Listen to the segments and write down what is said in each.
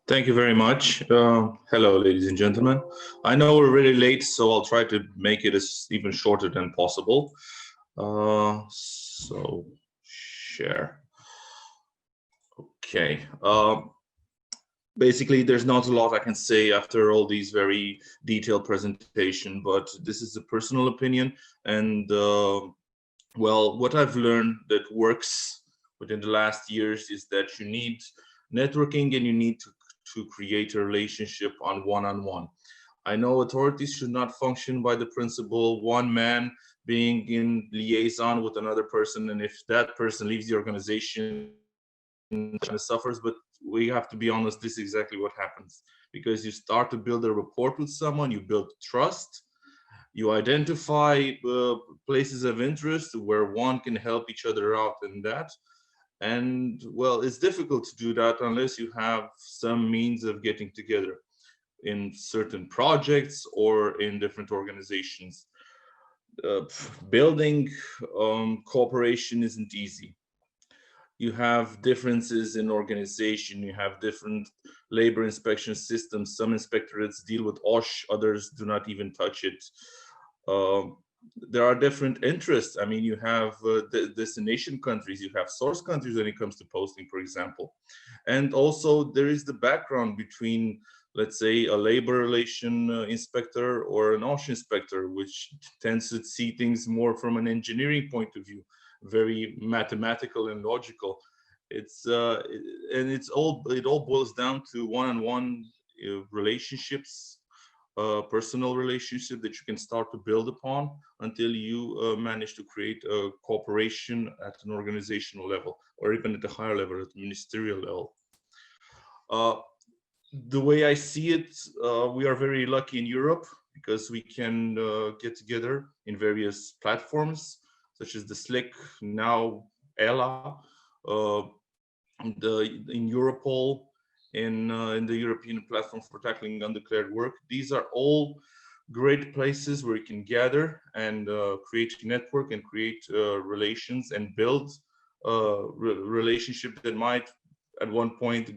Thank you very much. Hello, ladies and gentlemen. I know we're really late, so I'll try to make it as even shorter than possible. So share. Okay. Basically, there's not a lot I can say after all these very detailed presentation, but this is a personal opinion. And well, what I've learned that works within the last years is that you need networking and you need to create a relationship on one-on-one. I know authorities should not function by the principle one man being in liaison with another person, and if that person leaves the organization, suffers. But we have to be honest, this is exactly what happens, because you start to build a rapport with someone, you build trust, you identify places of interest where one can help each other out in that. And well, it's difficult to do that unless you have some means of getting together in certain projects or in different organizations. Building cooperation isn't easy. You have differences in organization, you have different labor inspection systems. Some inspectorates deal with OSH, others do not even touch it. There are different interests. I mean, you have destination countries, you have source countries when it comes to posting, for example. And also there is the background between, let's say, a labor relation inspector or an OSH inspector, which tends to see things more from an engineering point of view, very mathematical and logical. It all boils down to one-on-one relationships, personal relationship that you can start to build upon until you manage to create a cooperation at an organizational level, or even at a higher level, at the ministerial level. The way I see it, we are very lucky in Europe because we can get together in various platforms, such as the SLIC, now ELA, in Europol, in the European Platform for Tackling Undeclared Work. These are all great places where you can gather and create network and create relations and build relationship that might at one point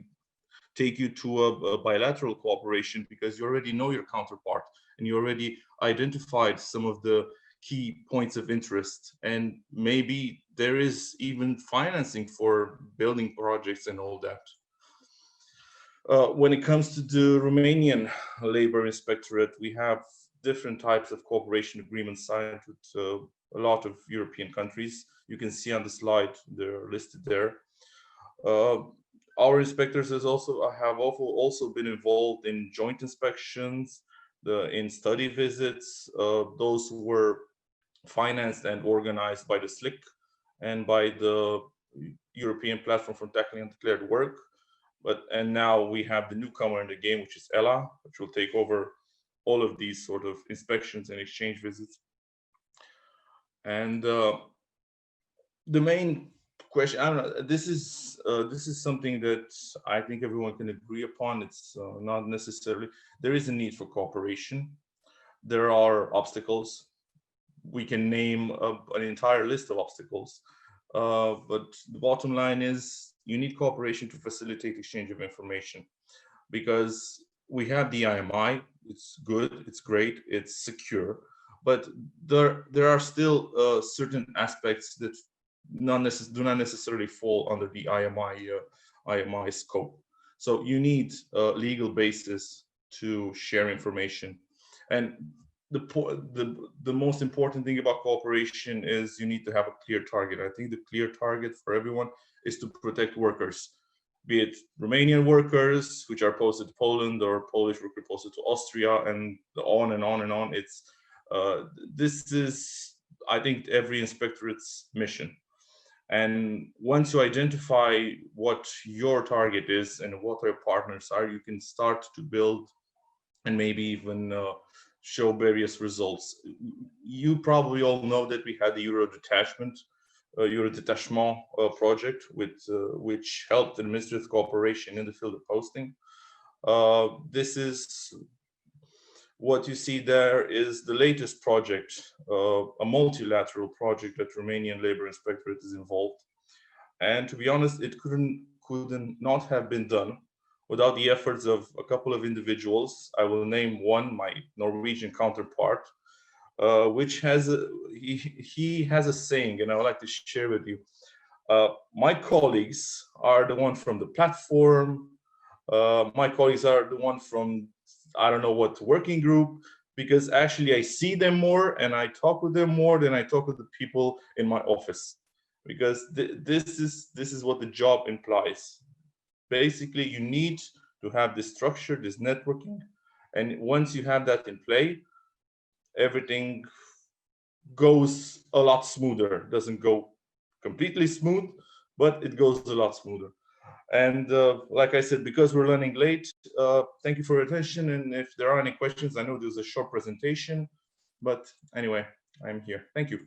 take you to a bilateral cooperation, because you already know your counterpart and you already identified some of the key points of interest, and maybe there is even financing for building projects and all that. When it comes to the Romanian Labour Inspectorate, we have different types of cooperation agreements signed with a lot of European countries. You can see on the slide, they're listed there. Our inspectors have also been involved in joint inspections, in study visits. Those were financed and organized by the SLIC and by the European Platform for Tackling Undeclared Work. And now we have the newcomer in the game, which is ELA, which will take over all of these sort of inspections and exchange visits. And the main question, I don't know, this is something that I think everyone can agree upon. It's not necessarily, there is a need for cooperation. There are obstacles. We can name an entire list of obstacles, but the bottom line is you need cooperation to facilitate exchange of information, because we have the IMI. It's good, it's great, it's secure, but there are still certain aspects that do not necessarily fall under the IMI scope. So you need a legal basis to share information. And the most important thing about cooperation is you need to have a clear target. I think the clear target for everyone is to protect workers, be it Romanian workers which are posted to Poland, or Polish workers posted to Austria, and on and on and on. It's this is, I think, every inspectorate's mission. And once you identify what your target is and what your partners are, you can start to build and maybe even show various results. You probably all know that we had the Euro Detachment project, which helped administrative cooperation in the field of posting. This is what you see there is the latest project, a multilateral project that Romanian Labour Inspectorate is involved. And to be honest, it could not have been done without the efforts of a couple of individuals. I will name one, my Norwegian counterpart, which has he has a saying, and I would like to share with you. My colleagues are the one from the platform. My colleagues are the one from, I don't know what working group, because actually I see them more and I talk with them more than I talk with the people in my office, because this is what the job implies. Basically, you need to have this structure, this networking, and once you have that in play, everything goes a lot smoother. Doesn't go completely smooth, but it goes a lot smoother. And like I said, because we're running late, thank you for your attention. And if there are any questions, I know there's a short presentation, but anyway, I'm here. Thank you.